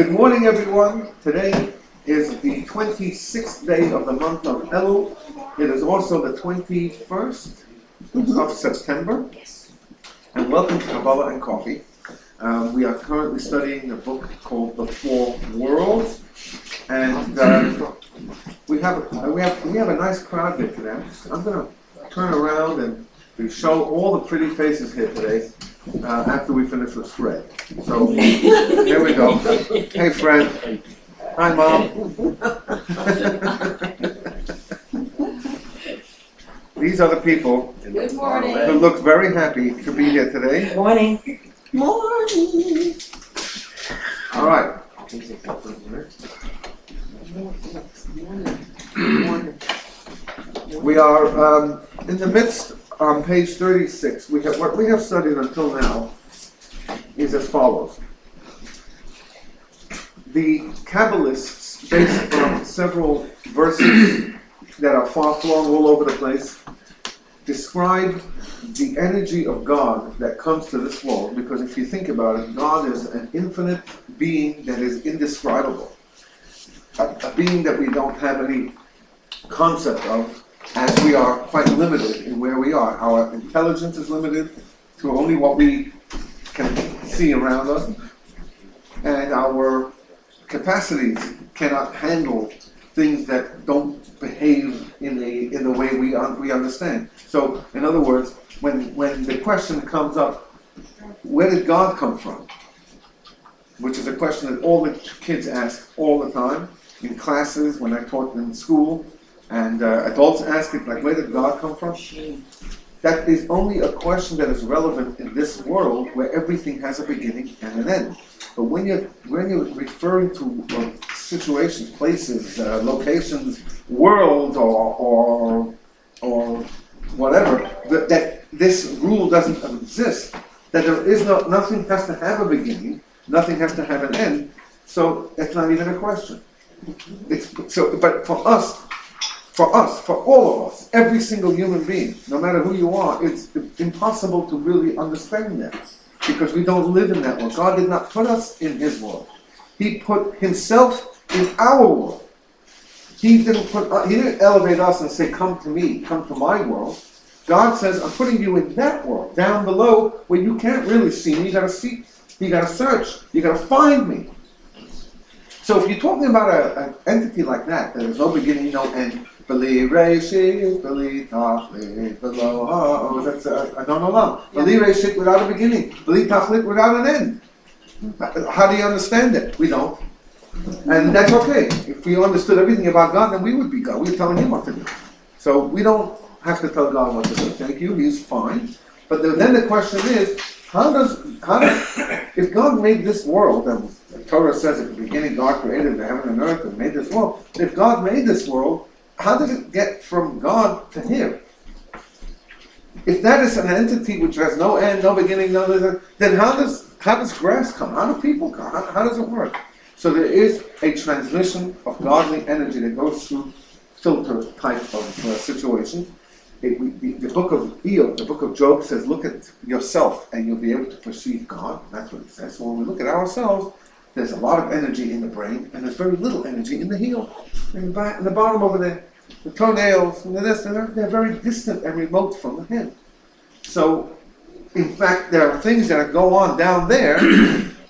Good morning, everyone. Today is the 26th day of the month of Elul. It is also the 21st of September. And welcome to Kabbalah and Coffee. We are currently studying a book called The Four Worlds, and we have a nice crowd here today. I'm going to turn around and show all the pretty faces here today. After we finish with Fred. So, here we go. Hey, Fred. Hi, Mom. These are the people Good morning. who look very happy to be here today. Morning. Morning. All right. We are in the midst. On page 36, what we have studied until now is as follows. The Kabbalists, based on several verses that are far-flung all over the place, describe the energy of God that comes to this world, because if you think about it, God is an infinite being that is indescribable, a being that we don't have any concept of, as we are quite limited in where we are. Our intelligence is limited to only what we can see around us, and our capacities cannot handle things that don't behave in the way we understand. So, in other words, when the question comes up, where did God come from? Which is a question that all the kids ask all the time in classes, when I taught in school. And adults ask it, like, where did God come from? That is only a question that is relevant in this world where everything has a beginning and an end. But when you're referring to situations, places, locations, worlds, or whatever, that this rule doesn't exist, that there is nothing has to have a beginning, nothing has to have an end, so it's not even a question. But for all of us, every single human being, no matter who you are, it's impossible to really understand that, because we don't live in that world. God did not put us in His world. He put Himself in our world. He didn't elevate us and say, come to me, come to my world. God says, I'm putting you in that world, down below, where you can't really see me. You gotta seek, you gotta search, you gotta find me. So if you're talking about an entity like that, there's no beginning, no end. Beli Reshit, Beli Tachlit, below. That's I don't know. Beli Reshit without a beginning, Beli Tachlit without an end. How do you understand it? We don't, and that's okay. If we understood everything about God, then we would be God. We're telling Him what to do. So we don't have to tell God what to do. Thank you. He's fine. But then the question is, how does if God made this world, and the Torah says at the beginning God created the heaven and earth and made this world. If God made this world, how did it get from God to Him? If that is an entity which has no end, no beginning, then how does grass come? How do people come? How does it work? So there is a transmission of godly energy that goes through filter type of situation. The book of Iyov, the book of Job says, look at yourself and you'll be able to perceive God. That's what it says. So when we look at ourselves, there's a lot of energy in the brain and there's very little energy in the heel. In the bottom over there, the toenails, and they're very distant and remote from the head. So, in fact, there are things that go on down there,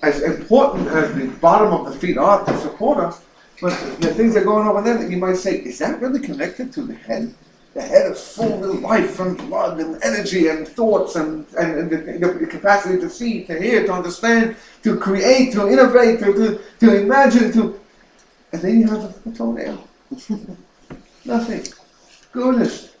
as important as the bottom of the feet are to support us, but the things that are going over there that you might say, is that really connected to the head? The head is full with life and blood and energy and thoughts and the capacity to see, to hear, to understand, to create, to innovate, to imagine, and then you have a toenail. Nothing. Goodness.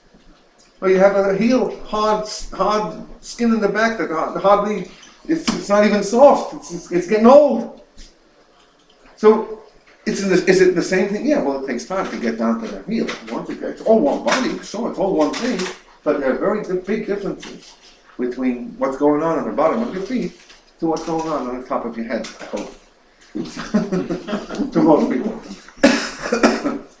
Or you have a heel, hard skin in the back that hardly, it's not even soft. It's getting old. So, is it the same thing? Yeah, well, it takes time to get down to the heel. It's all one body, sure, it's all one thing, but there are very big differences between what's going on the bottom of your feet to what's going on the top of your head, I hope. To most people.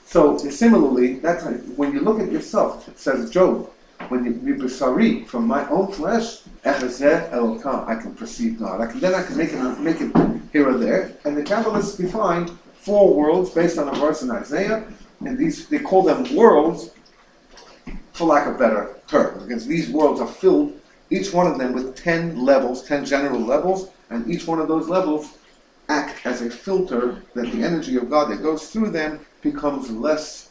So, similarly, that's when you look at yourself, it says Job, when you besari, from my own flesh, I can perceive God. I can make it here or there, and the Kabbalists define 4 worlds based on a verse in Isaiah, and they call them worlds, for lack of a better term, because these worlds are filled, each one of them with 10 levels, 10 general levels, and each one of those levels act as a filter that the energy of God that goes through them becomes less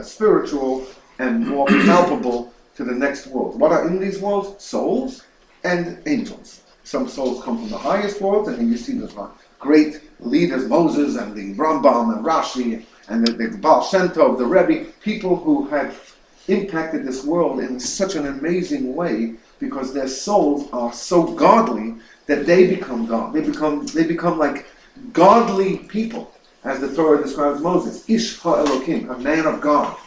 spiritual and more palpable to the next world. What are in these worlds? Souls and angels. Some souls come from the highest worlds, and then you see those great leaders, Moses and the Rambam and Rashi and the Baal Shem Tov, the Rebbe, people who have impacted this world in such an amazing way because their souls are so godly that they become God. They become like godly people, as the Torah describes Moses, Ish HaElokim, a man of God,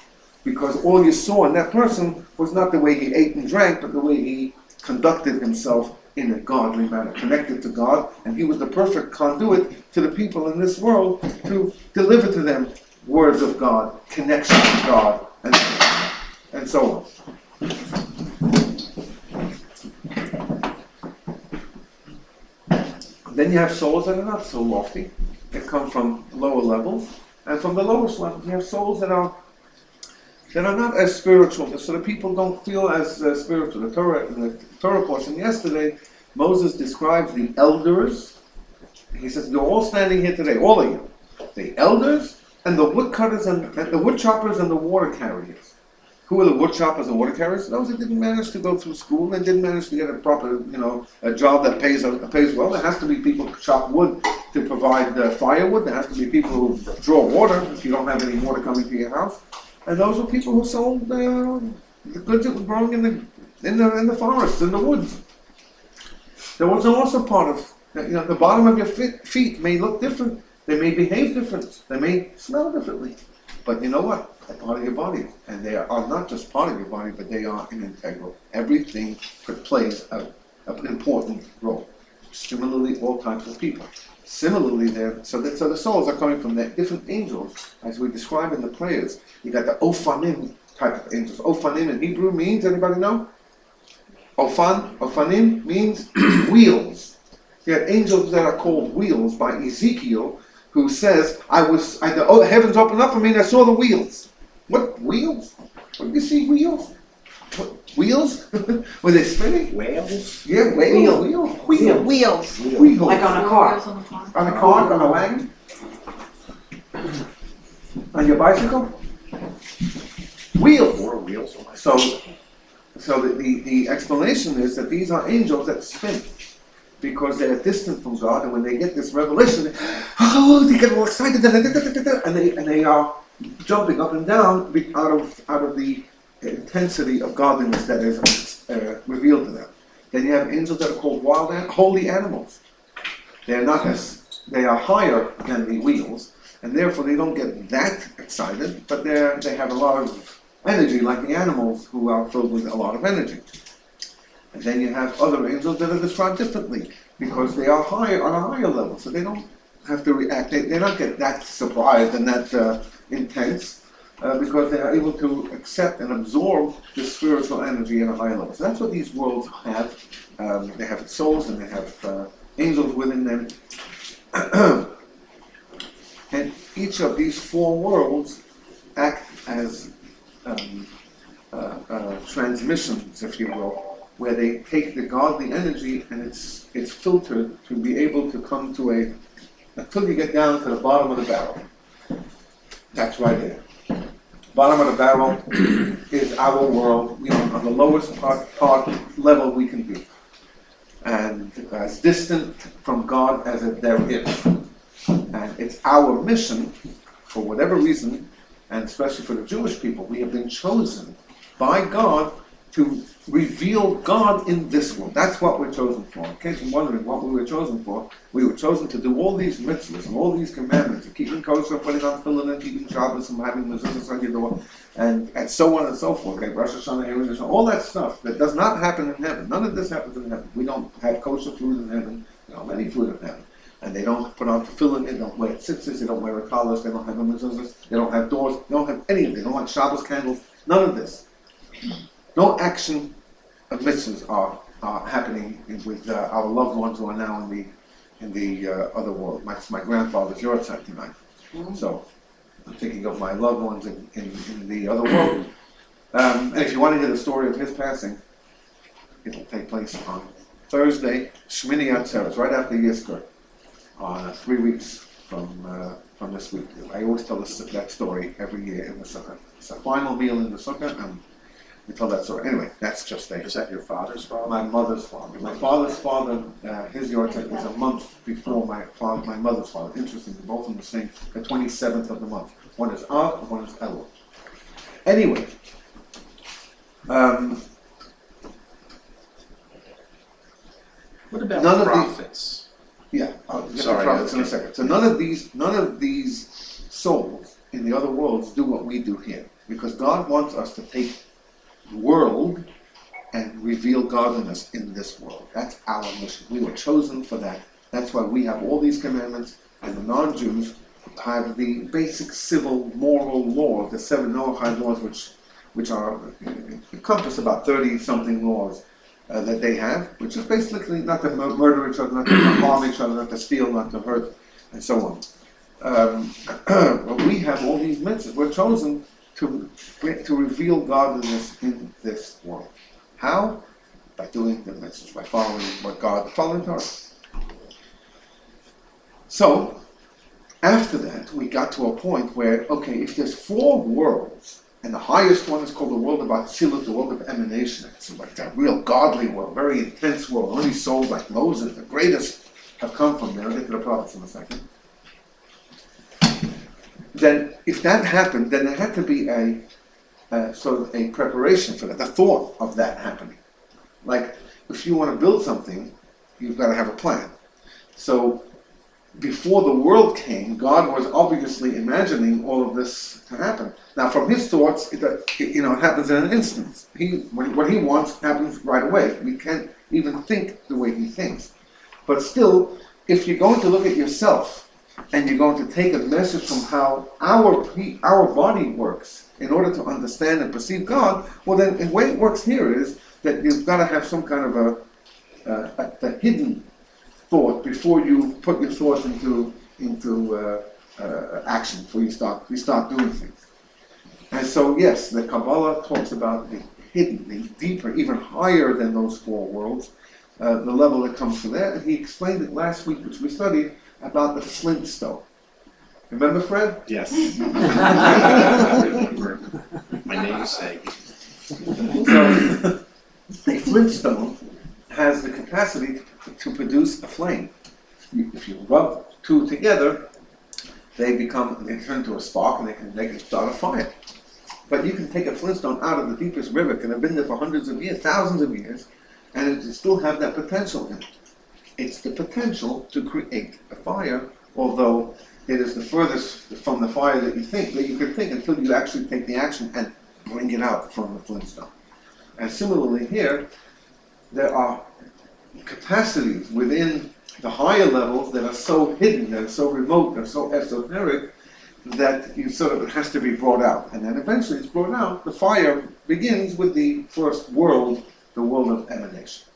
because all you saw in that person was not the way he ate and drank, but the way he conducted himself in a godly manner, connected to God, and he was the perfect conduit to the people in this world to deliver to them words of God, connection to God, and so on. Then you have souls that are not so lofty, that come from lower levels, and from the lowest levels you have souls that are not as spiritual, so the people don't feel as spiritual. In the Torah portion yesterday, Moses describes the elders. He says, you're all standing here today, all of you, the elders and the woodcutters and the wood choppers and the water carriers. Who are the wood choppers and water carriers? Those that didn't manage to go through school and didn't manage to get a proper, a job that pays well. There has to be people who chop wood to provide firewood. There has to be people who draw water if you don't have any water coming to your house. And those are people who sold the goods that were growing in the forests, in the woods. There was also part of, the bottom of your feet may look different. They may behave different. They may smell differently. But you know what? They're part of your body. And they are not just part of your body, but they are an integral. Everything plays an important role. Similarly, all types of people. Similarly, so the souls are coming from the different angels, as we describe in the prayers. You got the Ophanim type of angels. Ophanim in Hebrew means, anybody know? Ophanim means wheels. You have angels that are called wheels by Ezekiel, who says, the heavens opened up for me and I saw the wheels. What wheels? What did you see, wheels? What, wheels? Were they spinning? Whales? Yeah, wheels. Wheels. Like on a car. On a car, on a wagon? On your bicycle? Wheels. 4 wheels. So the explanation is that these are angels that spin because they are distant from God, and when they get this revelation, they get all excited, and they are jumping up and down out of the intensity of godliness that is revealed to them. Then you have angels that are called holy animals. They are higher than the wheels, and therefore they don't get that excited, but they have a lot of energy, like the animals who are filled with a lot of energy. And then you have other angels that are described differently, because they are higher on a higher level, so they don't have to react. They don't get that surprised and that intense, because they are able to accept and absorb the spiritual energy at a higher level. So that's what these worlds have. They have souls and they have angels within them. And each of these 4 worlds act as transmissions, if you will, where they take the godly energy and it's filtered to be able to come to until you get down to the bottom of the barrel. That's right there. Bottom of the barrel is our world, on the lowest part level we can be. And as distant from God as there is. And it's our mission, for whatever reason, and especially for the Jewish people, we have been chosen by God to reveal God in this world. That's what we're chosen for. In case you're wondering what we were chosen for, we were chosen to do all these mitzvahs and all these commandments, of keeping kosher, putting on tefillin, and keeping Shabbos, and having mezuzahs on your door, and so on and so forth. Okay, Rosh Hashanah, Erev Hashanah, all that stuff that does not happen in heaven. None of this happens in heaven. We don't have kosher food in heaven. We don't have any food in heaven. And they don't put on tefillin, they don't wear tzitzis, they don't wear a collars, they don't have mezuzahs, they don't have doors, they don't have any of it. They don't have Shabbos candles, none of this. No action of mitzvahs are happening with our loved ones who are now other world. My grandfather's yahrzeit tonight. So I'm thinking of my loved ones in the other world. And if you want to hear the story of his passing, it'll take place on Thursday, Shmini Atzeres, right after Yizkor, 3 weeks from this week. I always tell that story every year in the Sukkah. It's a final meal in the Sukkah, and we tell that story. Anyway, that's just Is that your father's father? my mother's father. My father's father, his yahrzeit was a month before my mother's father. Interestingly, both on the 27th of the month. One is Av, and one is Elul. Anyway, What about none of prophets? yeah, I'll get Sorry, to prophets in a okay. second. So none of these souls in the other worlds do what we do here, because God wants us to take the world and reveal godliness in this world. That's our mission. We were chosen for that. That's why we have all these commandments, and the non-Jews have the basic civil moral laws, the 7 Noahide laws, which are encompass about 30-something laws that they have, which is basically not to murder each other, not to harm each other, not to steal, not to hurt, and so on. But we have all these mitzvahs. We're chosen to reveal godliness in this world. How? By doing the mitzvahs, by following Torah. So, after that, we got to a point where, okay, if there's 4 worlds, and the highest one is called the world of Atzilut, the world of emanation. It's like a real godly world, very intense world. Only souls like Moses, the greatest, have come from there. I'll get to the prophets in a second. Then, if that happened, then there had to be a sort of a preparation for that, the thought of that happening. Like, if you want to build something, you've got to have a plan. So, before the world came, God was obviously imagining all of this to happen. Now, from his thoughts, it happens in an instant. What he wants happens right away. We can't even think the way he thinks. But still, if you're going to look at yourself and you're going to take a message from how our body works in order to understand and perceive God, well, then the way it works here is that you've got to have some kind of a hidden thought before you put your thoughts into action, before you start doing things. And so, yes, the Kabbalah talks about the hidden, the deeper, even higher than those 4 worlds, the level that comes from there. And he explained it last week, which we studied, about the flintstone. Remember, Fred? Yes. I remember my namesake. So, a flintstone has the capacity to produce a flame. If you rub 2 together, they turn to a spark, and they can start a fire. But you can take a flintstone out of the deepest river, can have been there for hundreds of years, thousands of years, and it still have that potential in it. It's the potential to create a fire, although it is the furthest from the fire that you could think until you actually take the action and bring it out from the flintstone. And similarly here, there are capacities within the higher levels that are so hidden, that are so remote, that are so esoteric, that it has to be brought out. And then eventually it's brought out. The fire begins with the first world, the world of emanation.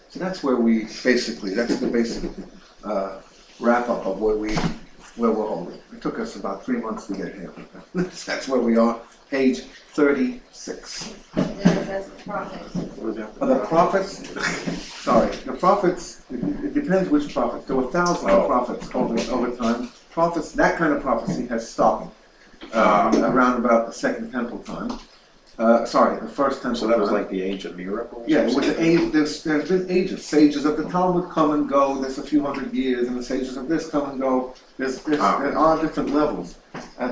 So that's that's the basic wrap-up of where we're holding. It took us about 3 months to get here. That's where we are, page 36. That's the prophets. The prophets, it depends which prophets. There were thousands of prophets over time. Prophets, that kind of prophecy has stopped around about the Second Temple time. The First Temple. So that was time. like the age of miracles? Yeah, it was the age. There's been ages. Sages of the Talmud come and go. There's a few hundred years, and the sages of this come and go. There are different levels.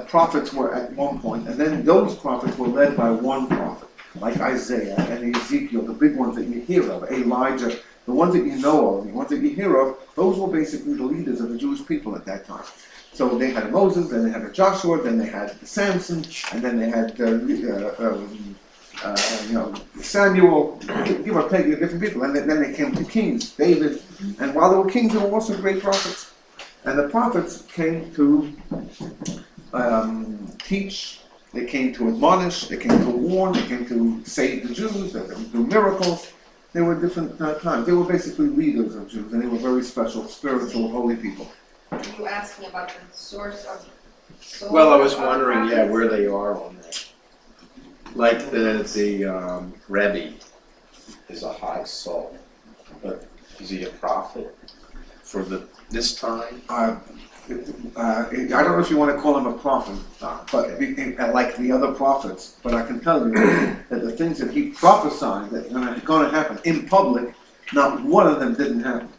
Prophets were at one point, and then those prophets were led by one prophet, like Isaiah and Ezekiel, the big ones that you hear of, Elijah, the ones that you know of, the ones that you hear of. Those were basically the leaders of the Jewish people at that time. So they had Moses, then they had Joshua, then they had Samson, and then they had Samuel, give or take, different people. And then they came to kings, David. And while there were kings, there were also great prophets. And the prophets came to teach, they came to admonish, they came to warn, they came to save the Jews, they came to do miracles. They were different times. They were basically leaders of Jews, and they were very special, spiritual, holy people. Are you asking about the source of soul? Well, I was of wondering, yeah, prophets? where they are on that. Like the Rebbe is a high soul, but is he a prophet for this time? I don't know if you want to call him a prophet, but like the other prophets. But I can tell you that the things that he prophesied that are going to happen in public, not one of them didn't happen.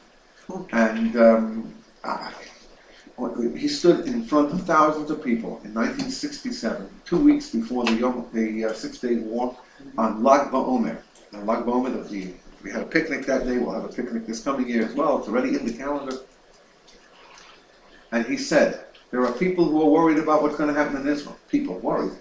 And he stood in front of thousands of people in 1967, 2 weeks before the 6-Day War, on Lag BaOmer. Now, Lag BaOmer, we had a picnic that day. We'll have a picnic this coming year as well. It's already in the calendar. And he said, there are people who are worried about what's going to happen in Israel. People worried.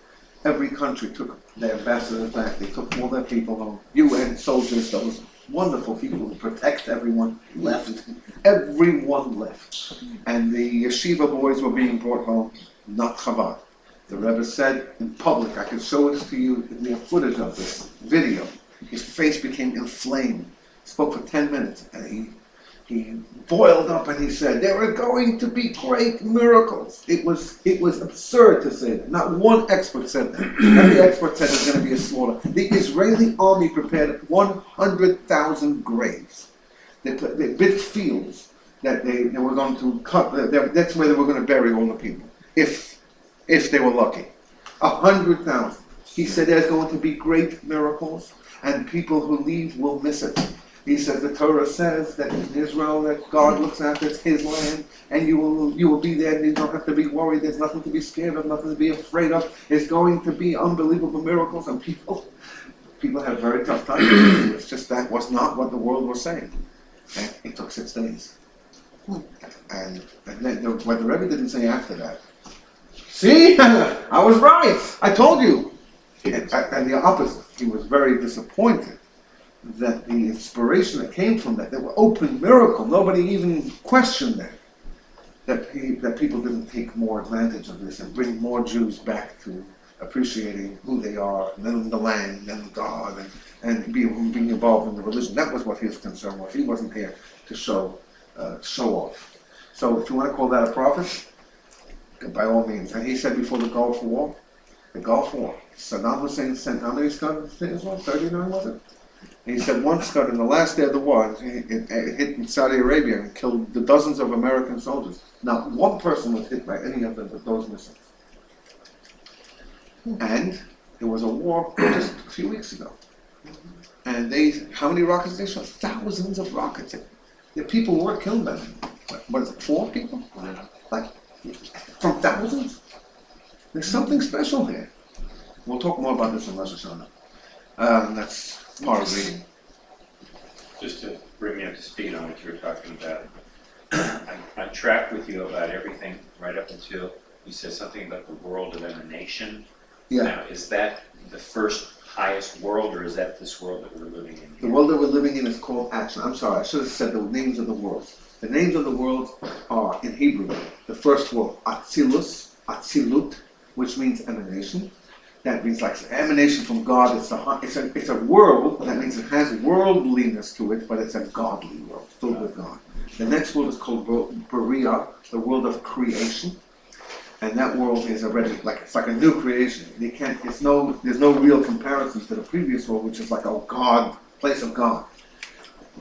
Every country took their ambassadors back. They took all their people home. UN soldiers, those wonderful people who protect everyone, left. Everyone left. And the yeshiva boys were being brought home, not Chabad. The Rebbe said in public, I can show this to you, we have footage of this video. His face became inflamed. He spoke for 10 minutes, and he boiled up and he said, there are going to be great miracles. It was absurd to say that. Not one expert said that. Every expert said there's going to be a slaughter. The Israeli army prepared 100,000 graves. They big fields that they were going to cut. That's where they were going to bury all the people, if they were lucky. 100,000. He said there's going to be great miracles, and people who leave will miss it. He says the Torah says that in Israel that God looks after, it's His land, and you will be there, and you don't have to be worried. There's nothing to be scared of, nothing to be afraid of. It's going to be unbelievable miracles, and people have very tough times. It's just that was not what the world was saying. And it took 6 days. And then what the Rebbe didn't say after that. See, I was right. I told you. And the opposite. He was very disappointed that the inspiration that came from that were open miracle. Nobody even questioned that. That people didn't take more advantage of this and bring more Jews back to appreciating who they are, and then the land, and God, and being involved in the religion. That was what his concern was. He wasn't here to show off. So if you want to call that a prophet, by all means. And he said before the Gulf War, Saddam Hussein sent how many scuds to Israel? 39, was it? And he said one scud in the last day of the war, it hit in Saudi Arabia and killed the dozens of American soldiers. Not one person was hit by any of those missiles. And there was a war just a few weeks ago. And how many rockets they shot? Thousands of rockets. The people weren't killed by them. What is it, 4 people? Like, from thousands? There's something special here. We'll talk more about this in Rosh Hashanah. That's part of reading. Just to bring me up to speed on what you were talking about, I tracked with you about everything right up until you said something about the world of emanation. Yeah. Now, is that the first highest world, or is that this world that we're living in? The world that we're living in is called action. I'm sorry, I should have said the names of the worlds. The names of the worlds are, in Hebrew, the first world, Atzilut, which means emanation. That means like emanation from God. It's a world, that means it has worldliness to it, but it's a godly world, filled with God. The next world is called Beriah, the world of creation. And that world is already it's like a new creation. There's no real comparison to the previous world, which is like a God, place of God.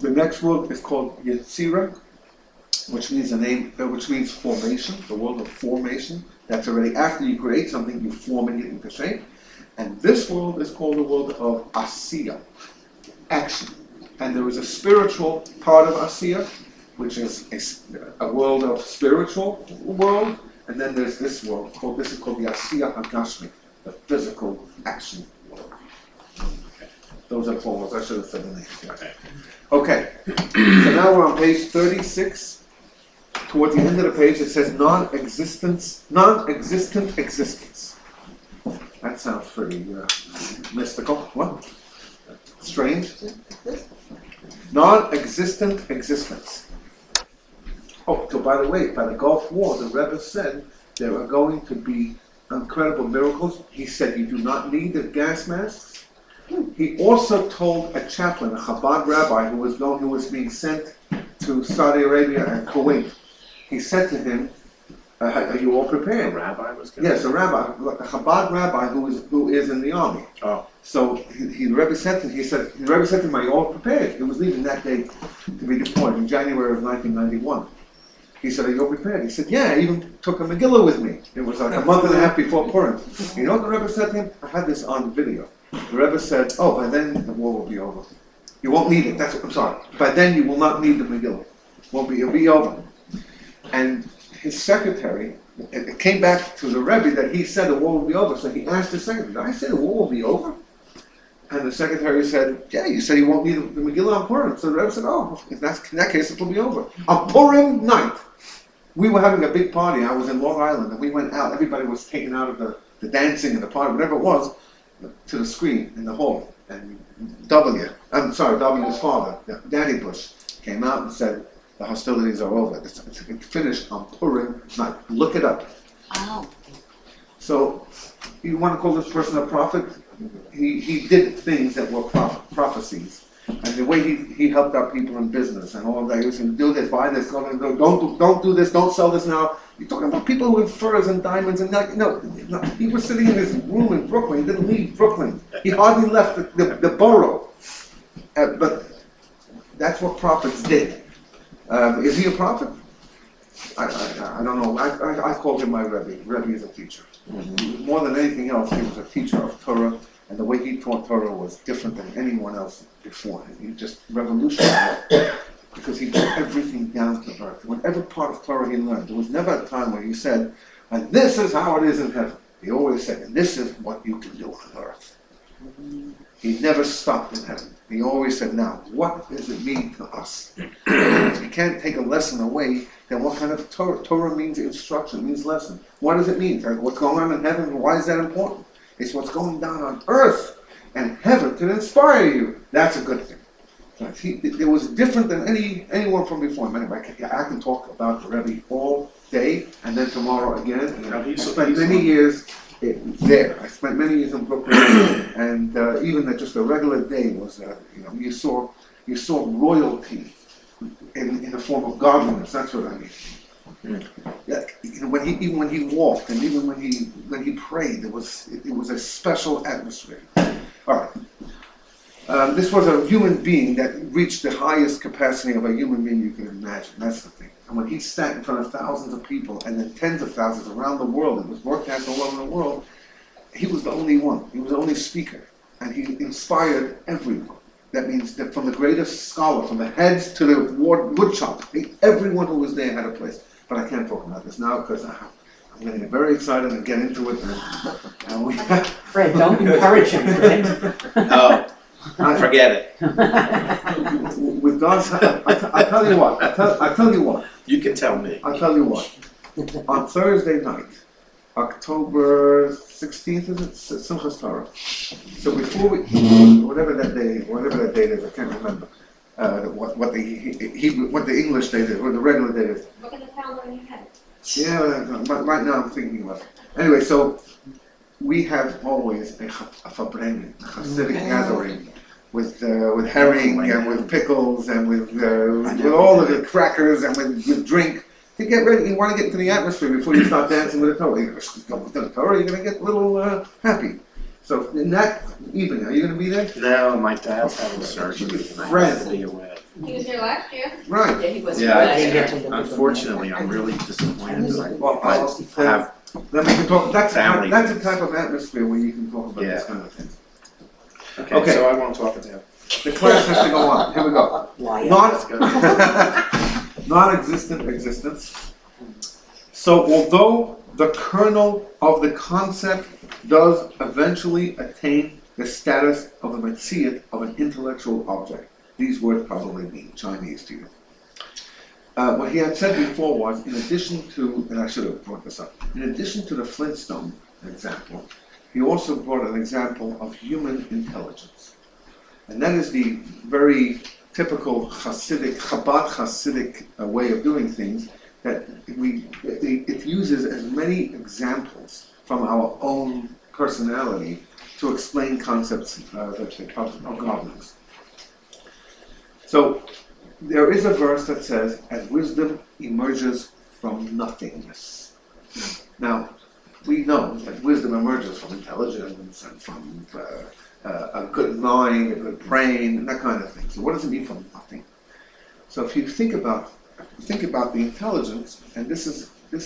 The next world is called Yetzirah, which means formation, the world of formation. That's already after you create something, you're forming it into shape. And this world is called the world of Asiya, action. And there is a spiritual part of Asiya, which is a world of spiritual world. And then there's this world, this is called the Asiya Hagashmi, the physical action world. Those are the 4 words. I should have said the name. Okay. So now we're on page 36. Towards the end of the page, it says non-existent existence. That sounds pretty mystical. What? Strange. Non-existent existence. Oh, so by the way, by the Gulf War, the Rebbe said there are going to be incredible miracles. He said you do not need the gas masks. He also told a chaplain, a Chabad rabbi who was being sent to Saudi Arabia and Kuwait. He said to him, "Are you all The prepared?" rabbi was going Yes, a rabbi, a Chabad rabbi who is in the army. Oh. So the Rebbe said to him, "Are you all prepared?" He was leaving that day to be deployed in January of 1991. He said, "Are you all prepared?" He said, "Yeah, I even took a Megillah with me." It was like a month and a half before Purim. You know what the Rebbe said to him? I had this on video. The Rebbe said, "Oh, by then the war will be over. You won't need it." That's what I'm sorry. By then you will not need the Megillah. It'll be over. And his secretary, it came back to the Rebbe that he said the war will be over. So he asked his secretary, "Did I say the war will be over?" And the secretary said, "Yeah, you said you won't need the Megillah on Purim." So the Rebbe said, "Oh, in that case, it will be over." On Purim night, we were having a big party. I was in Long Island, and we went out. Everybody was taken out of the dancing and the party, whatever it was, to the screen in the hall. And W's father, Danny Bush, came out and said, "The hostilities are over. It's finished on Purim night." Look it up. Oh. So, you want to call this person a prophet? He did things that were prophecies. And the way he helped out people in business and all of that, he was going to do this, buy this, don't do this, don't sell this now. You're talking about people with furs and diamonds and no, he was sitting in his room in Brooklyn. He didn't leave Brooklyn. He hardly left the borough. But that's what prophets did. Is he a prophet? I don't know. I called him my Rebbe. Rebbe is a teacher. Mm-hmm. More than anything else, he was a teacher of Torah, and the way he taught Torah was different than anyone else before him. He just revolutionized it because he took everything down to earth. Whatever part of Torah he learned, there was never a time where he said, "And this is how it is in heaven." He always said, "And this is what you can do on earth." He never stopped in heaven. He always said, "Now, what does it mean to us?" If you can't take a lesson away, then what kind of Torah? Torah means instruction, means lesson. What does it mean? What's going on in heaven? Why is that important? It's what's going down on earth, and heaven can inspire you. That's a good thing. It was different than anyone from before him. Anyway, I can talk about the Rebbe all day, and then tomorrow again. I spent many years there. I spent many years in Brooklyn, and even just a regular day was, you saw royalty in the form of godliness. That's what I mean. Yeah, when he walked, and even when he prayed, it was a special atmosphere. All right, this was a human being that reached the highest capacity of a human being you can imagine. That's the thing. And when he sat in front of thousands of people, and then tens of thousands around the world, it was broadcast all over the world. He was the only one. He was the only speaker, and he inspired everyone. That means that from the greatest scholar, from the heads to the woodchopper, everyone who was there had a place. But I can't talk about this now because I'm going to get very excited and get into it. And we Fred, don't encourage him, Fred. No, forget it. With God's help, I tell you what. I tell you what. You can tell me. I'll tell you what. On Thursday night, October 16th, is it? Simchas Torah. So before whatever that date is, I can't remember. What the English date is, what the regular date is. Look at the calendar in your head. Yeah, but right now I'm thinking about it. Anyway, so we have always a fabrengen, a Hasidic gathering with herring and with pickles and with all of the crackers and with drink. To get ready, you want to get into the atmosphere before you start dancing with the Torah. You're going to get a little happy. So in that evening, are you going to be there? No, my dad's having surgery and I have to be away. He was here last year. Right. Yeah, he was. Yeah, I didn't get to live with him. unfortunately, I'm really disappointed. Well, I have then we can talk. That's family. the type of atmosphere where you can talk about this kind of thing. Okay, so I won't talk about that. The class has to go on. Here we go. Why? Non-existent existence. So although the kernel of the concept does eventually attain the status of a metziat, of an intellectual object. These words probably mean Chinese to you. What he had said before was, in addition to, and I should have brought this up, in addition to the Flintstone example, he also brought an example of human intelligence. And that is the very typical Chabad Hasidic way of doing things, that it uses as many examples from our own personality to explain concepts of godliness. So there is a verse that says, "And wisdom emerges from nothingness." Now, we know that wisdom emerges from intelligence and from a good mind, a good brain, and that kind of thing. So what does it mean from nothing? So if you think about the intelligence, and this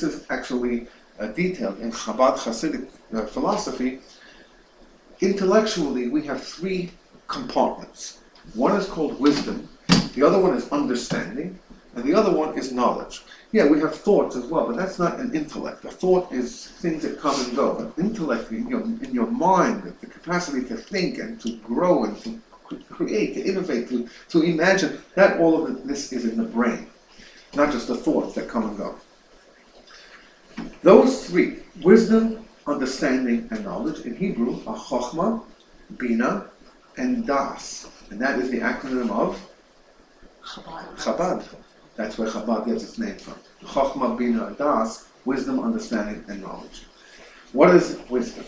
is actually detailed in Chabad Hasidic philosophy. Intellectually, we have three compartments. One is called wisdom, the other one is understanding, and the other one is knowledge. Yeah, we have thoughts as well, but that's not an intellect. A thought is things that come and go. But intellect, in your mind, the capacity to think and to grow and to create, to innovate, to imagine, that all of this is in the brain, not just the thoughts that come and go. Those three, wisdom, understanding, and knowledge, in Hebrew are Chochmah, Bina, and Das. And that is the acronym of Chabad. That's where Chabad gets its name from. Chochmah, Bina, and Das, wisdom, understanding, and knowledge. What is wisdom?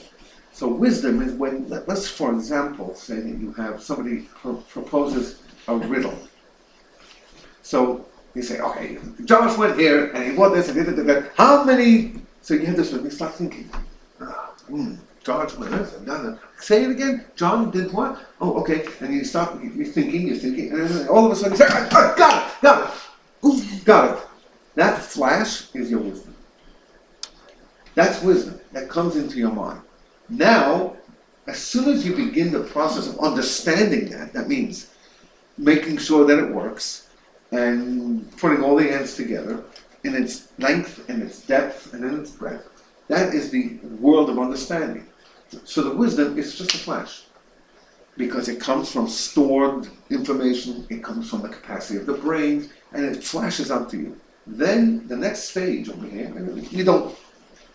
So wisdom is when, let's for example say that you have somebody proposes a riddle. So you say, okay, Josh went here and he bought this and did that. How many? So you have this one, you start thinking, George went this and that. Say it again. John did what? Oh, okay. And you start, you're thinking, and then all of a sudden you say, got it. Ooh, got it. That flash is your wisdom. That's wisdom that comes into your mind. Now, as soon as you begin the process of understanding that means making sure that it works and putting all the ends together in its length and its depth and in its breadth. That is the world of understanding. So the wisdom is just a flash because it comes from stored information, it comes from the capacity of the brain, and it flashes out to you. Then the next stage over here, we don't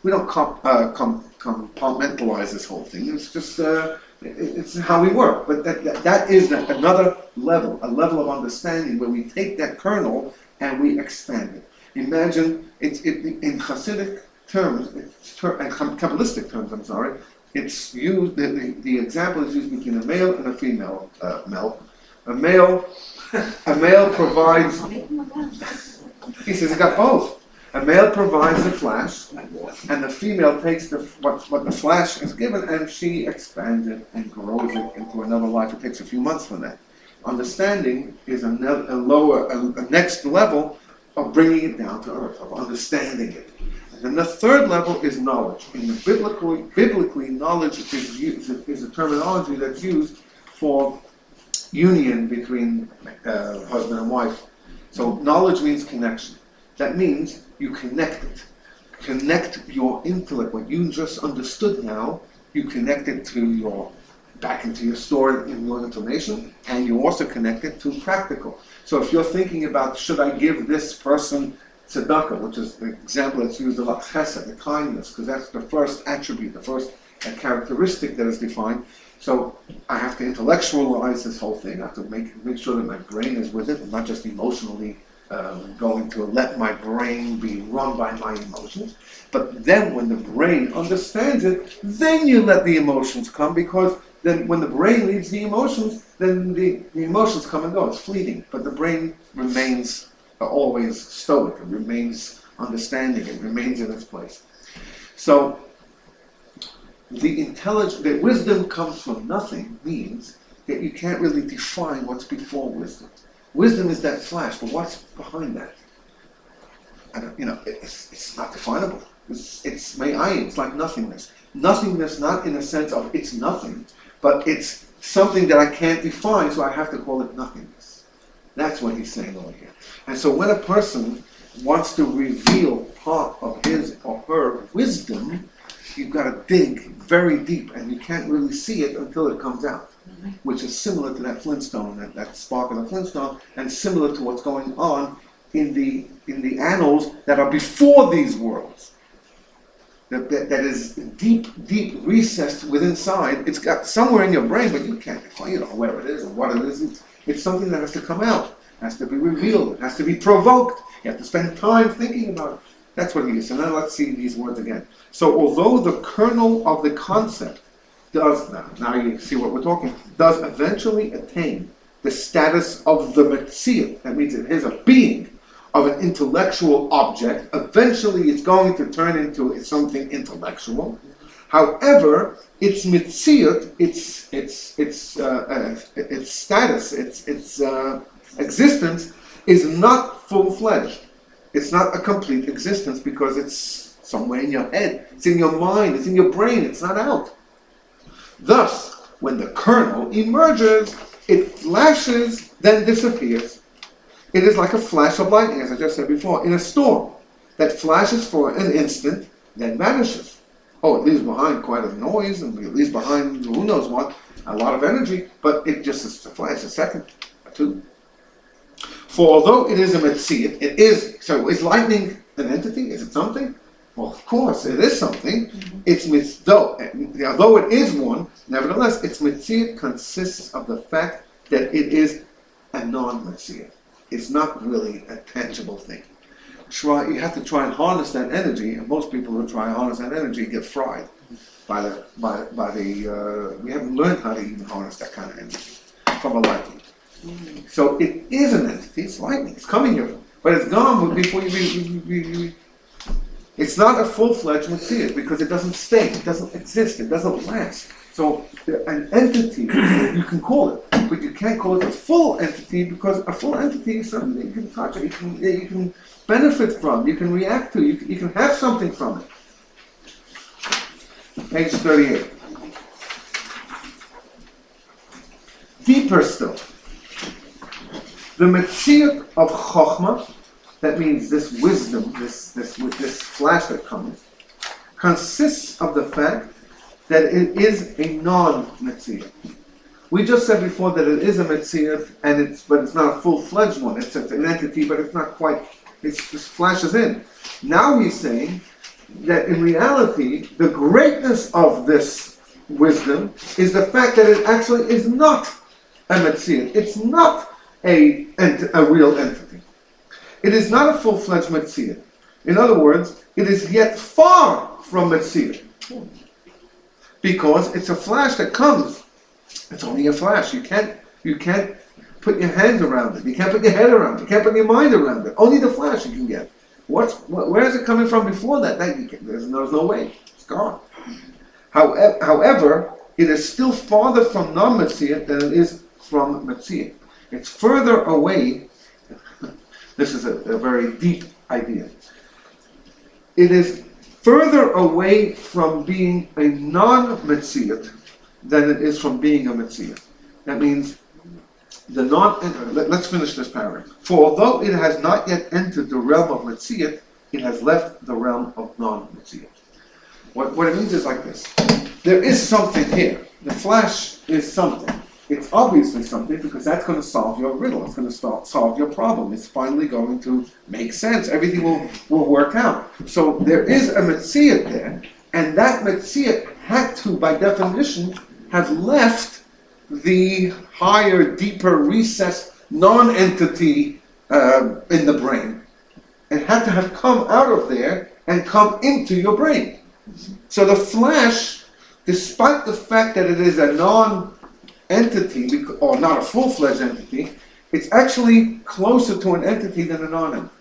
compartmentalize this whole thing. It's just it's how we work. But that is another level, a level of understanding where we take that kernel and we expand it. Imagine in Hasidic terms, and Kabbalistic terms. I'm sorry. It's used. The example is used between a male and a female. A male provides. He says it got both. A male provides the flash, and the female takes what the flash is given, and she expands it and grows it into another life. It takes a few months for that. Understanding is a next level of bringing it down to earth, of understanding it. And then the third level is knowledge. In the biblically, knowledge is a terminology that's used for union between husband and wife. So knowledge means connection. That means you connect it. Connect your intellect. What you just understood now, you connect it back into your stored in your information, and you also connect it to practical. So if you're thinking about, should I give this person tzedakah, which is the example that's used a lot, chesed, the kindness, because that's the first attribute, the first characteristic that is defined. So I have to intellectualize this whole thing. I have to make sure that my brain is with it, and not just emotionally going to let my brain be run by my emotions. But then when the brain understands it, then you let the emotions come, because then when the brain leaves the emotions, then the emotions come and go. It's fleeting. But the brain remains always stoic. It remains understanding. It remains in its place. So the wisdom comes from nothing means that you can't really define what's before wisdom. Wisdom is that flash, but what's behind that? It's not definable. It's like nothingness. Nothingness, not in a sense of it's nothing, but it's something that I can't define, so I have to call it nothingness. That's what he's saying over here. And so when a person wants to reveal part of his or her wisdom, you've got to dig very deep, and you can't really see it until it comes out. Which is similar to that Flintstone, that spark of the Flintstone, and similar to what's going on in the annals that are before these worlds. That is deep recessed within inside. It's got somewhere in your brain, but you can't define where it is or what it is. It's something that has to come out, has to be revealed, it has to be provoked. You have to spend time thinking about it. That's what he is. So now let's see these words again. So although the kernel of the concept does, now you see what we're talking, does eventually attain the status of the Metziah, that means it is a being of an intellectual object, eventually it's going to turn into something intellectual. However, its Metziah, its status, its existence is not full-fledged. It's not a complete existence because it's somewhere in your head, it's in your mind, it's in your brain, it's not out. Thus, when the kernel emerges, it flashes, then disappears. It is like a flash of lightning, as I just said before, in a storm that flashes for an instant, then vanishes. Oh, it leaves behind quite a noise, and it leaves behind who knows what, a lot of energy, but it just is a flash, a second, or two. For although it is a Metziah, it is, so is lightning an entity? Is it something? Well, of course, it is something. It's although it is one, nevertheless, its Metziah consists of the fact that it is a non-Metziah. It's not really a tangible thing. You have to try and harness that energy, and most people who try and harness that energy get fried by the we haven't learned how to even harness that kind of energy from a lightning. So it is an entity, it's lightning, it's coming here, but it's gone before you it's not a full-fledged Metziah because it doesn't stay, it doesn't exist, it doesn't last. So an entity, you can call it, but you can't call it a full entity because a full entity is something that you can touch, you can benefit from, you can react to, you can have something from it. Page 38. Deeper still. The Metziah of Chokhmah, that means this wisdom, this flash that comes, consists of the fact that it is a non-Metziah. We just said before that it is a Metziah, but it's not a full-fledged one. It's an entity, but it's not quite, it just flashes in. Now he's saying that in reality, the greatness of this wisdom is the fact that it actually is not a Metziah. It's not a real entity. It is not a full-fledged Metziah. In other words, it is yet far from Metziah. Because it's a flash that comes. It's only a flash. You can't put your hands around it. You can't put your head around it. You can't put your mind around it. Only the flash you can get. Where is it coming from before that? There's no way. It's gone. However, it is still farther from non-Metziah than it is from Metziah. It's further away. This is a very deep idea. It is further away from being a non-Metziah than it is from being a Metziah. That means let's finish this paragraph. For although it has not yet entered the realm of Metziah, it has left the realm of non-Metziah. What it means is like this. There is something here. The flash is something. It's obviously something because that's going to solve your riddle. It's going to solve your problem. It's finally going to make sense. Everything will work out. So there is a Metziah there, and that Metziah had to, by definition, have left the higher, deeper, recessed non-entity in the brain. It had to have come out of there and come into your brain. So the flash, despite the fact that it is a non-entity, or not a full-fledged entity, it's actually closer to an entity than a non-entity.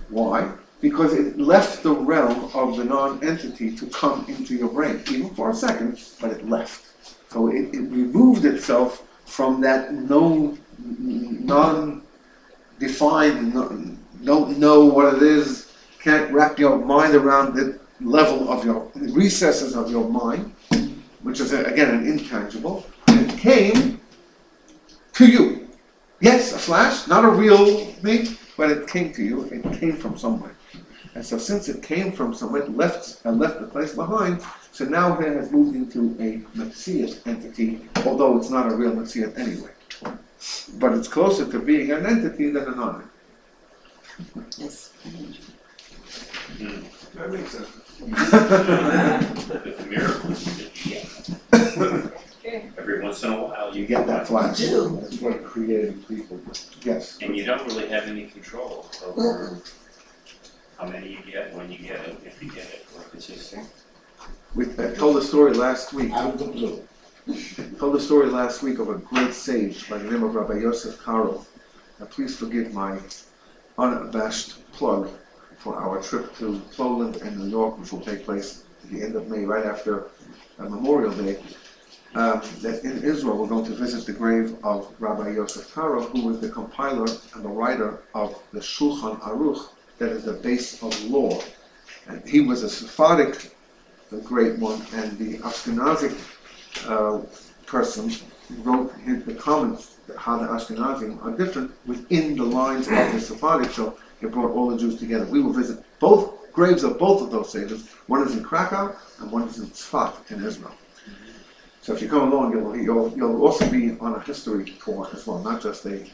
Why? Because it left the realm of the non-entity to come into your brain, even for a second, but it left. So it removed itself from that non-defined, don't know what it is, can't wrap your mind around the level of your recesses of your mind, which is again an intangible. And it came to you. Yes, a flash, not a real thing, but it came to you. It came from somewhere. And so since it came from somewhere, it left the place behind, so now it has moved into a Metziah entity, although it's not a real Metziah anyway. But it's closer to being an entity than a non-entity. Yes. That makes sense. The miracle is every once in a while You get that flash. That's what creative people do. Yes. and you don't really have any control over how many you get, when you get it, if you get it, or if it's just. I told a story last week. Out of the blue. Told a story last week of a great sage by the name of Rabbi Yosef Karo. Please forgive my unabashed plug for our trip to Poland and New York, which will take place at the end of May, right after Memorial Day. That in Israel we're going to visit the grave of Rabbi Yosef Karo, who was the compiler and the writer of the Shulchan Aruch, that is the base of law. And he was a Sephardic, the great one, and the Ashkenazic person wrote the comments how the Ashkenazim are different within the lines of the Sephardic, so it brought all the Jews together. We will visit both graves of both of those sages. One is in Krakow and one is in Tzfat in Israel. So if you come along, you'll also be on a history tour as well, not just a.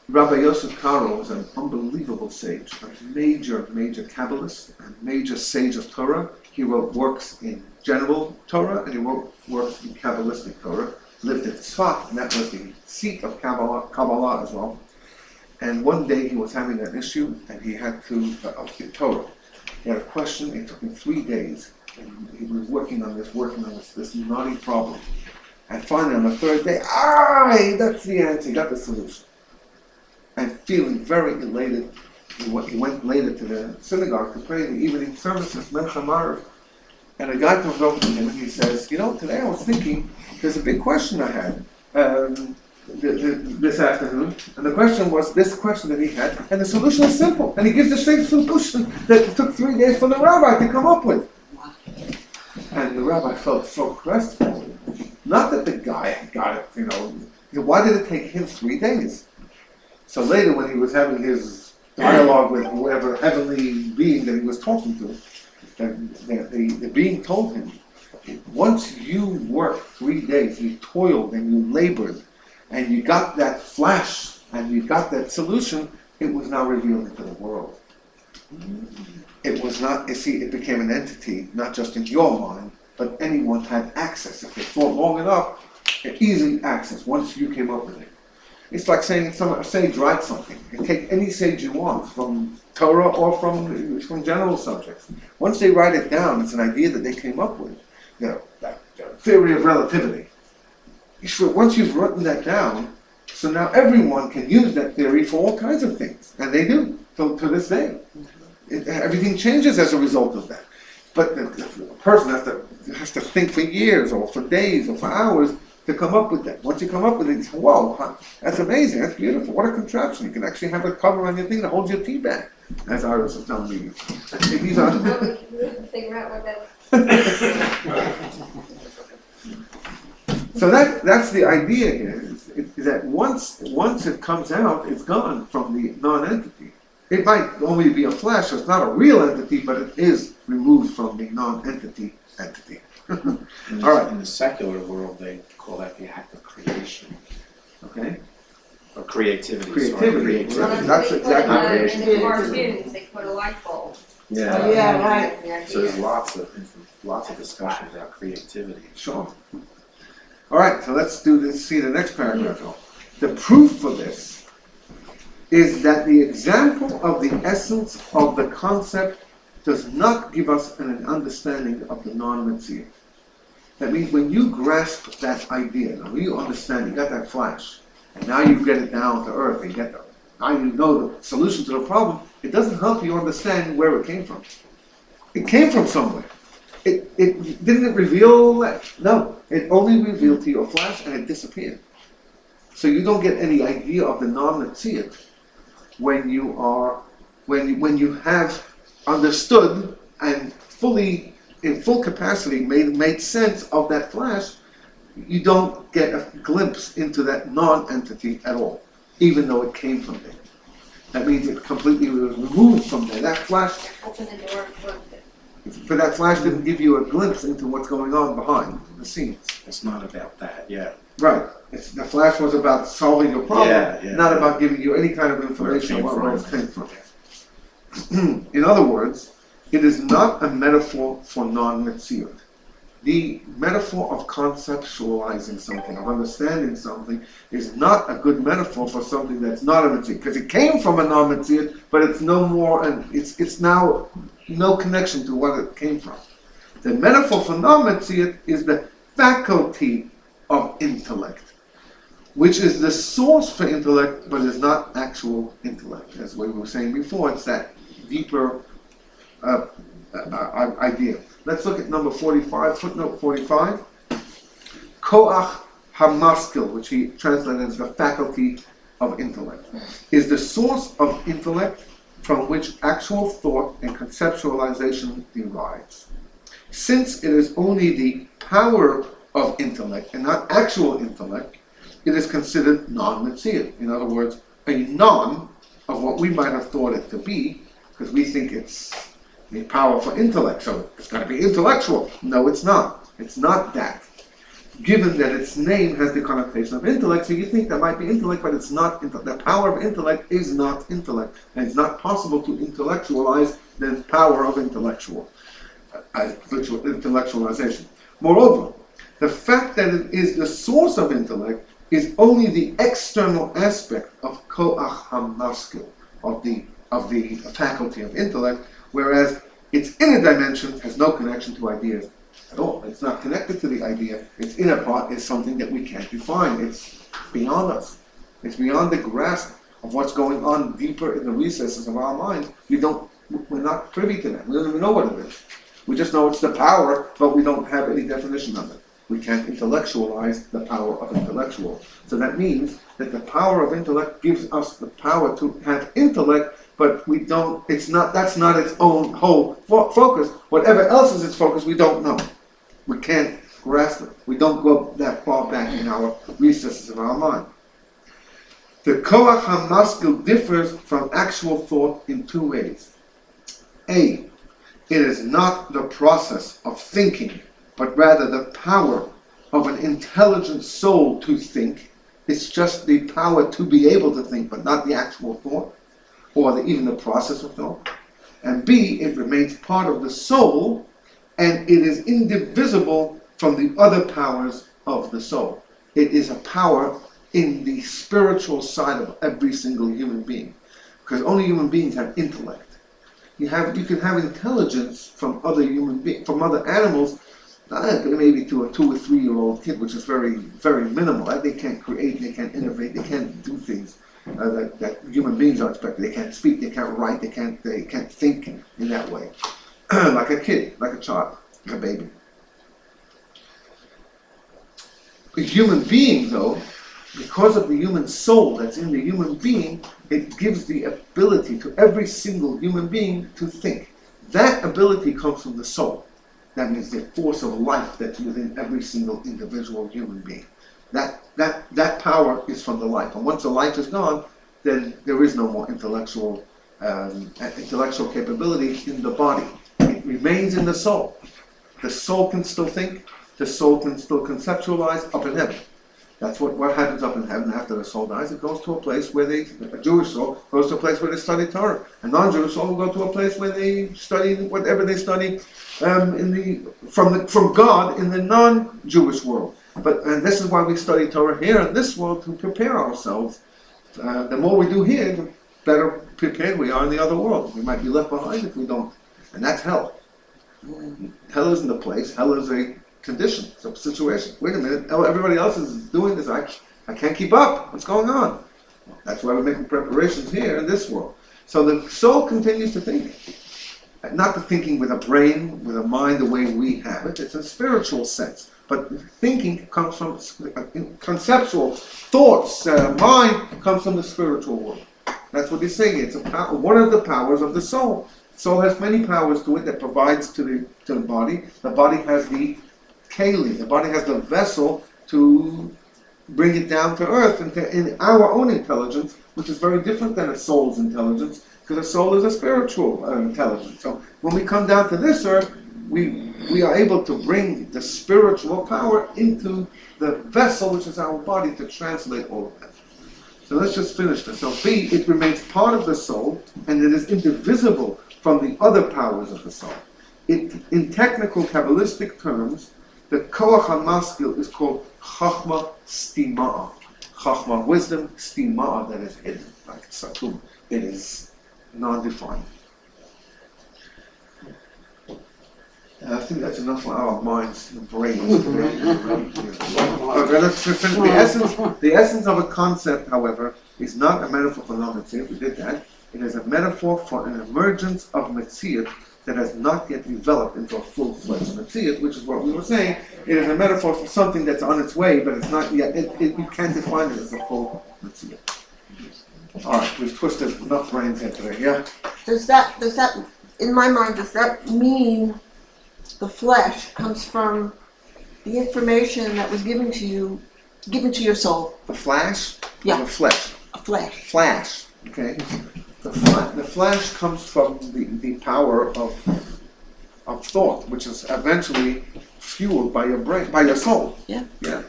Rabbi Yosef Karo was an unbelievable sage, a major Kabbalist, a major sage of Torah. He wrote works in general Torah and he wrote works in Kabbalistic Torah. Lived in Tzfat, and that was the seat of Kabbalah as well. And one day he was having an issue and he had to, in Torah, he had a question. It took him 3 days. And he was working on this knotty problem. And finally on the third day, that's the answer, he got the solution. And feeling very elated, he went later to the synagogue to pray the evening services, Mencha Maariv. And a guy comes over to him and he says, today I was thinking, there's a big question I had this afternoon. And the question was this question that he had, and the solution is simple. And he gives the same solution that it took 3 days for the rabbi to come up with. And the rabbi felt so crestfallen. Not that the guy had got it, why did it take him 3 days? So later when he was having his dialogue with whoever heavenly being that he was talking to, the being told him, once you worked 3 days, you toiled and you labored, and you got that flash, and you got that solution, it was now revealed into the world. It was not, it became an entity, not just in your mind, but anyone had access. If they thought long enough, easy access, once you came up with it. It's like saying a sage writes something. You take any sage you want, from Torah or from general subjects. Once they write it down, it's an idea that they came up with. That theory of relativity. Once you've written that down, so now everyone can use that theory for all kinds of things. And they do, to this day. Everything changes as a result of that. But the person has to think for years or for days or for hours to come up with that. Once you come up with it, you say, whoa, that's amazing, that's beautiful, what a contraption. You can actually have a cover on your thing that holds your tea back, as Iris was telling me. These are Figure out what that. So that's the idea here, is that once it comes out, it's gone from the non-entity. It might only be a flash, so it's not a real entity, but it is removed from the non-entity entity. All right. In the secular world, they call that the act of creation. Okay. Or creativity. Creativity. Sorry. That's exactly in the cartoons, they put a light bulb. Yeah. Oh, yeah, right. The So there's idea. lots of discussion about creativity. Sure. All right, so let's see the next paragraph. The proof for this is that the example of the essence of the concept does not give us an understanding of the non-Mitzvah. That means when you grasp that idea, now when you understand, you got that flash, and now you get it down to earth, and now you know the solution to the problem, it doesn't help you understand where it came from. It came from somewhere. It didn't it reveal that? No, it only revealed to you a flash and it disappeared. So you don't get any idea of the non-Mitzvah when you have understood and in full capacity made sense of that flash. You don't get a glimpse into that non-entity at all, even though it came from there. That means it completely was removed from there. That flash, Open the door and close it. but that flash didn't give you a glimpse into what's going on behind the scenes. It's not about that, yeah. Right. The flash was about solving your problem, Yeah, not about giving you any kind of information on where it came from. In other words, it is not a metaphor for non-Metziut. the metaphor of conceptualizing something, of understanding something, is not a good metaphor for something that's not a mitzvah, because it came from a non-mitzvah, but it's no more, and it's now no connection to what it came from. The metaphor for non-mitzvah is the faculty of intellect, which is the source for intellect, but is not actual intellect. As we were saying before, it's that deeper idea. Let's look at number 45, footnote 45. Koach hamaskil, which he translated as the faculty of intellect, is the source of intellect from which actual thought and conceptualization derives. Since it is only the power of intellect and not actual intellect, it is considered non-mitzvah. In other words, a non of what we might have thought it to be, because we think it's the power for intellect, so it's got to be intellectual. No, it's not. It's not that. Given that its name has the connotation of intellect, so you think that might be intellect, but it's not. The power of intellect is not intellect, and it's not possible to intellectualize the power of intellectualization. Moreover, the fact that it is the source of intellect is only the external aspect of koach hamaskil, of the faculty of intellect, whereas its inner dimension has no connection to ideas at all. It's not connected to the idea. Its inner part is something that we can't define. It's beyond us. It's beyond the grasp of what's going on deeper in the recesses of our mind. We're not privy to that. We don't even know what it is. We just know it's the power, but we don't have any definition of it. We can't intellectualize the power of intellectual. So that means that the power of intellect gives us the power to have intellect, but we don't, that's not its own whole focus. Whatever else is its focus, we don't know. We can't grasp it. We don't go that far back in our recesses of our mind. The koach hamaskil differs from actual thought in two ways. A, it is not the process of thinking, but rather the power of an intelligent soul to think. It's just the power to be able to think, but not the actual thought, or even the process of thought. And B, it remains part of the soul, and it is indivisible from the other powers of the soul. It is a power in the spiritual side of every single human being, because only human beings have intellect. You can have intelligence from other from other animals, maybe to a 2 or 3 year old kid, which is very, very minimal. They can't create, they can't innovate, they can't do things that human beings are expected. They can't speak, they can't write, they can't think in that way. Like a kid, like a child, like a baby. A human being, though, because of the human soul that's in the human being, it gives the ability to every single human being to think. That ability comes from the soul. That means the force of life that's within every single individual human being. That power is from the life. And once the life is gone, then there is no more intellectual capability in the body. It remains in the soul. The soul can still think. The soul can still conceptualize up in heaven. That's what happens up in heaven after the soul dies. It goes to a place where a Jewish soul goes to a place where they study Torah. A non-Jewish soul will go to a place where they study whatever they study from God in the non-Jewish world. And this is why we study Torah here in this world, to prepare ourselves. The more we do here, the better prepared we are in the other world. We might be left behind if we don't. And that's hell. Hell isn't a place. Hell is a condition. It's a situation. Wait a minute. Everybody else is doing this. I can't keep up. What's going on? That's why we're making preparations here in this world. So the soul continues to think. Not the thinking with a brain, with a mind the way we have it. It's a spiritual sense. But thinking comes from conceptual thoughts. Mind comes from the spiritual world. That's what he's saying. It's one of the powers of the soul. The soul has many powers to it that provides to the body. The body has the keli. The body has the vessel to bring it down to earth in our own intelligence, which is very different than a soul's intelligence, because a soul is a spiritual intelligence. So when we come down to this earth, we are able to bring the spiritual power into the vessel, which is our body, to translate all of that. So let's just finish this. So B, it remains part of the soul, and it is indivisible from the other powers of the soul. In technical Kabbalistic terms, The koach hamaskil is called chachma stima'a. Chachma, wisdom, stima'a, that is hidden, like satum. It is non-defined. I think that's enough for our minds and brains. Okay, let's finish. The essence of a concept, however, is not a metaphor for non-Metziut. We did that. It is a metaphor for an emergence of Metziut that has not yet developed into a full-fledged Metziut, which is what we were saying. It is a metaphor for something that's on its way, but it's not yet. You can't define it as a full Metziut. All right, we've twisted enough brains here today. Yeah. Does that, in my mind, does that mean the flesh comes from the information that was given to your soul? The flash. Yeah. The flesh. A flesh. Flash. Okay. The flash comes from the power of thought, which is eventually fueled by your brain, by your soul. Yeah. Yeah.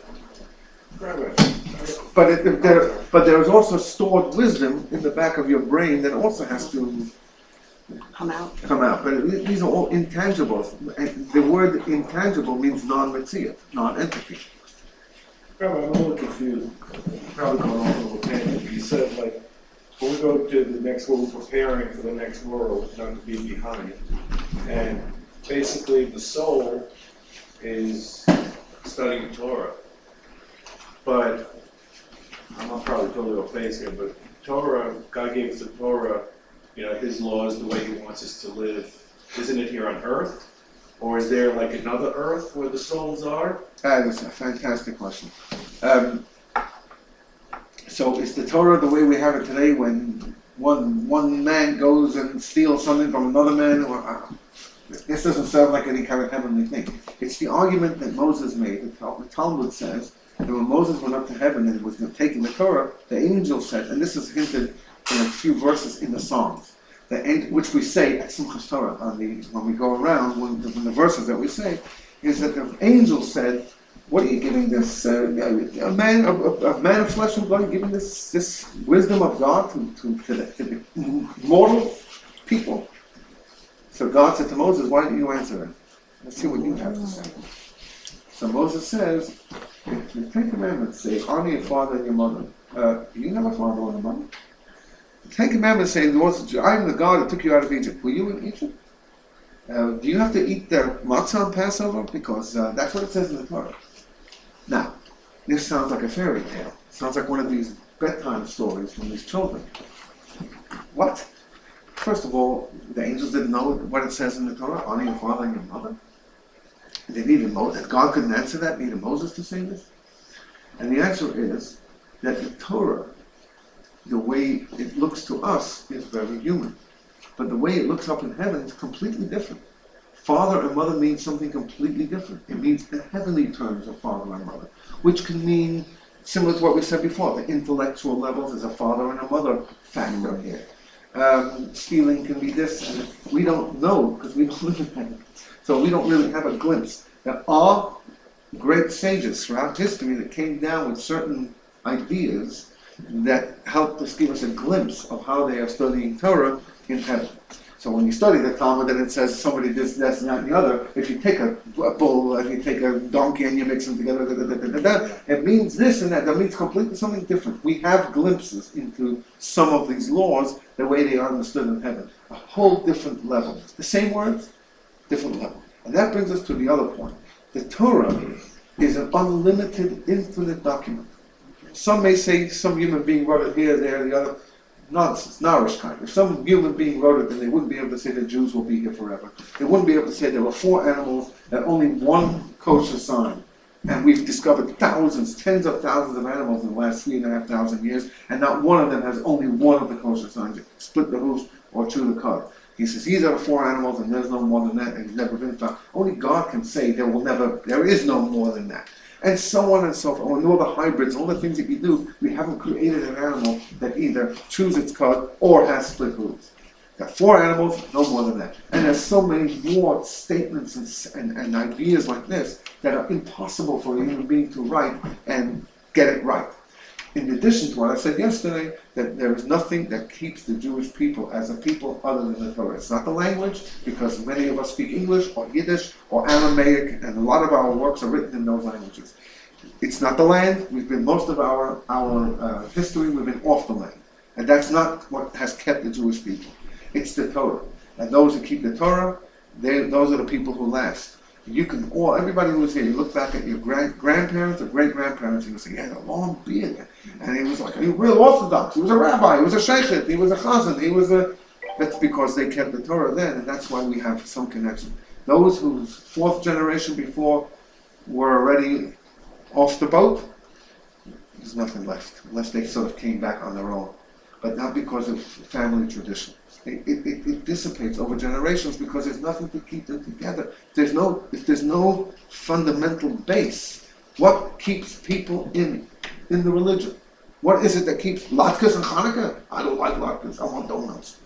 But there is also stored wisdom in the back of your brain that also has to Come out. But these are all intangibles. And the word intangible means non-Metziut, non-entity. Rabbi, I'm a little confused. Probably going off a little tangent. You said, like, when we go to the next world, we're preparing for the next world, not to be behind. And basically, the soul is studying Torah. But, I'm not probably totally off base here, but Torah, God gave us the Torah, His laws, the way He wants us to live. Isn't it here on earth? Or is there like another earth where the souls are? That is a fantastic question. So is the Torah the way we have it today when one man goes and steals something from another man? This doesn't sound like any kind of heavenly thing. It's the argument that Moses made. The Talmud says that when Moses went up to heaven and was taking the Torah, the angel said, and this is hinted in a few verses in the Psalms, which we say at Simchas Torah when we go around, when the verses that we say, is that the angel said, "What are you giving this a man of flesh and blood? Giving this wisdom of God to the mortal people?" So God said to Moses, "Why don't you answer it? Let's see what you have to say." So Moses says, "If the Ten Commandments say, honor your father and your mother. Do you have a father or a mother? The Ten Commandments say, I am the God that took you out of Egypt. Were you in Egypt? Do you have to eat the matzah on Passover? Because that's what it says in the Torah." Now, this sounds like a fairy tale. It sounds like one of these bedtime stories from these children. What? First of all, the angels didn't know what it says in the Torah, honor your father and your mother. They needed Moses. God couldn't answer that, needed Moses to say this. And the answer is that the Torah, the way it looks to us, is very human. But the way it looks up in heaven is completely different. Father and mother means something completely different. It means the heavenly terms of father and mother, which can mean, similar to what we said before, the intellectual levels. There's a father and a mother factor here. Stealing can be this, and we don't know because we don't live in heaven. So we don't really have a glimpse. There are great sages throughout history that came down with certain ideas that helped us give us a glimpse of how they are studying Torah in heaven. So when you study the Talmud and it says somebody this, that, and the other, if you take a bull and you take a donkey and you mix them together, it means this and that. That means completely something different. We have glimpses into some of these laws the way they are understood in heaven. A whole different level. The same words, different level. And that brings us to the other point. The Torah is an unlimited, infinite document. Some may say some human being wrote it here, there, the other. Nonsense, Narishkeit. If some human being wrote it, then they wouldn't be able to say the Jews will be here forever. They wouldn't be able to say there were 4 animals and only one kosher sign. And we've discovered thousands, tens of thousands of animals in the last 3,500 years, and not one of them has only one of the kosher signs. Split the hooves or chew the cud. He says, these are the 4 animals and there's no more than that, and it's never been found. Only God can say there is no more than that. And so on and so forth. And all the hybrids, all the things that you do, we haven't created an animal that either chews its cud or has split hooves. There are 4 animals, no more than that. And there's so many more statements and ideas like this that are impossible for a human being to write and get it right. in addition to what I said yesterday, that there is nothing that keeps the Jewish people as a people other than the Torah. It's not the language, because many of us speak English or Yiddish or Aramaic, and a lot of our works are written in those languages. It's not the land. We've been, most of our history, we've been off the land. And that's not what has kept the Jewish people. It's the Torah. And those who keep the Torah, those are the people who last. You can everybody who was here, you look back at your grandparents or great-grandparents, and you say, he had a long beard. And he was like, he was real Orthodox. He was a rabbi, he was a sheikh, he was a chazan, that's because they kept the Torah then, and that's why we have some connection. Those whose fourth generation before were already off the boat, there's nothing left, unless they sort of came back on their own. But not because of family tradition. It dissipates over generations because there's nothing to keep them together. If there's no fundamental base, what keeps people in the religion? What is it that keeps latkes and Hanukkah? I don't like latkes, I want donuts.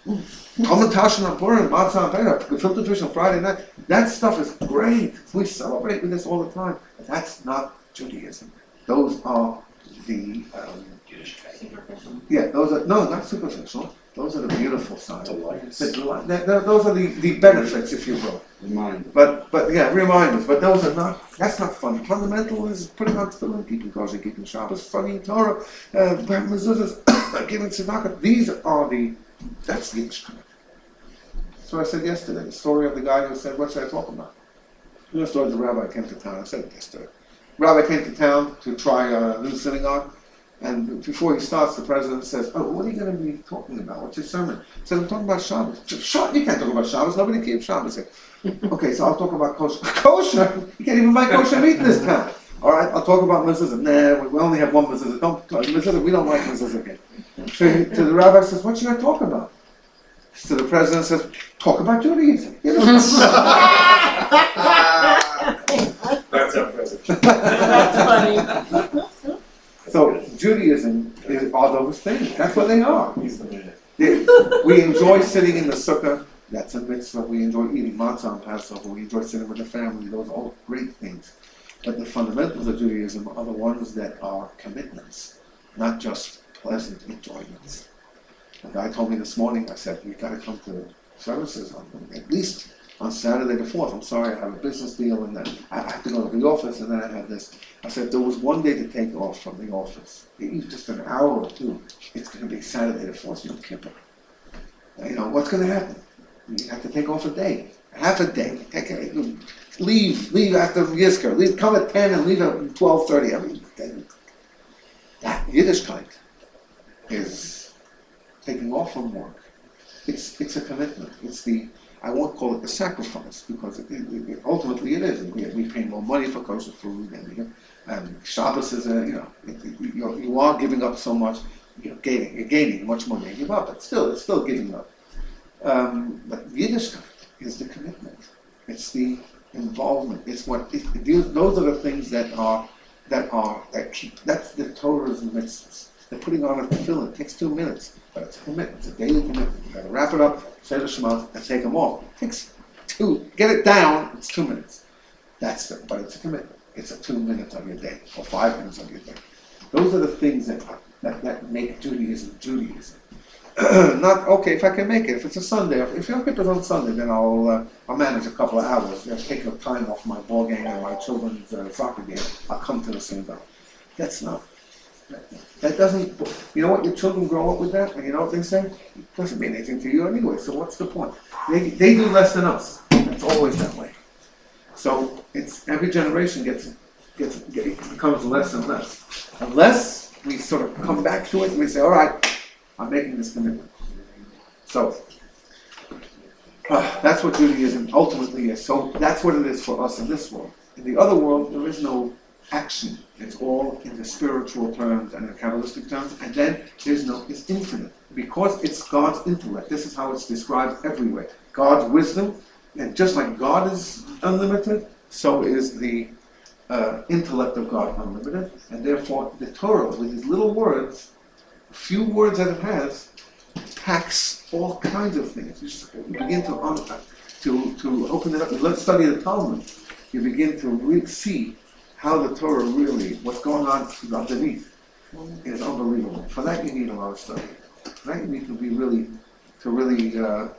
Commentation on Purim, matzah and pera, gefilte fish on Friday night. That stuff is great. We celebrate with this all the time. But that's not Judaism. Those are the those are not superficial. Those are the beautiful sides. Delights. Those are the benefits, if you will. Reminder. But reminders. But those are not. That's not fun. Fundamental is putting on tefillin, keeping kosher, keeping Shabbos, studying Torah, mezuzahs, giving tzedakah. That's the instrument. So I said yesterday the story of the guy who said, "What should I talk about?" The story of the rabbi came to town. I said it yesterday. Rabbi came to town to try a new synagogue. And before he starts, the president says, "Oh, what are you going to be talking about? What's your sermon?" He said, "I'm talking about Shabbos." You can't talk about Shabbos. Nobody keeps Shabbos here. Okay, so I'll talk about kosher. Kosher? You can't even buy kosher meat in this town. All right, I'll talk about mezuzah. Nah, we only have one mezuzah. Mezuzah. We don't like mezuzah here. So the rabbi says, "What should I talk about?" So the president says, "Talk about Judaism." That's our president. That's funny. So Judaism are those things. That's what they are. He's the man. We enjoy sitting in the sukkah. That's a mitzvah. We enjoy eating matzah on Passover. We enjoy sitting with the family. Those are all great things. But the fundamentals of Judaism are the ones that are commitments, not just pleasant enjoyments. A guy told me this morning, I said, "You've got to come to services at least on Saturday the 4th. I'm sorry, I have a business deal, and then I have to go to the office, and then I have this." I said, "There was one day to take off from the office, even just an hour or two. It's going to be Saturday the 4th, Yom Kippur. What's going to happen? You have to take off a day, half a day. Leave after Yizkar. Come at 10 and leave at 12:30. I mean, that Yiddishkeit is taking off from work. It's a commitment. I won't call it the sacrifice, because ultimately it is. We pay more money for kosher food, and Shabbos is you are giving up so much. You're gaining much more than you give up, but it's still giving up. But Yiddishkeit is the commitment. It's the involvement. Those are the things that keep. That's the Torah's mitzvahs. The putting on a tefillin takes 2 minutes, but it's a commitment. It's a daily commitment. You got to wrap it up, say the Shema, and take them off. It takes get it down. It's 2 minutes. But it's a commitment. It's a 2 minutes of your day, or 5 minutes of your day. Those are the things that make Judaism Judaism. Not okay if I can make it. If it's a Sunday, if Yom Kippur's on Sunday, then I'll manage a couple of hours. Take the time off my ball game or my children's soccer game. I'll come to the synagogue. That's not. That doesn't. You know what? Your children grow up with that, and you know what they say? It doesn't mean anything to you anyway. So what's the point? They do less than us. It's always that way. So it's every generation becomes less and less, unless we sort of come back to it and we say, "All right, I'm making this commitment." So that's what Judaism ultimately is. So that's what it is for us in this world. In the other world, there is no action. It's all in the spiritual terms and in Kabbalistic terms, and then it's infinite. Because it's God's intellect, this is how it's described everywhere. God's wisdom, and just like God is unlimited, so is the intellect of God unlimited, and therefore the Torah, with these little words, a few words that it has, packs all kinds of things. You begin to open it up, let's study the Talmud. You begin to see how the Torah really, what's going on underneath. is unbelievable. For that, you need a lot of study. For that, you need to be really learn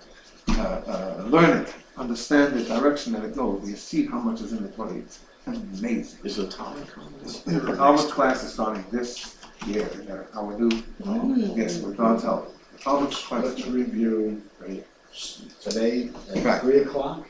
it, understand the direction that it goes. You see how much is in the play. It's amazing. Is atomic commerce? Our class is starting this year, our new, yes, with God's help. Atomic class. Let's review Right. today Right. at 3 o'clock.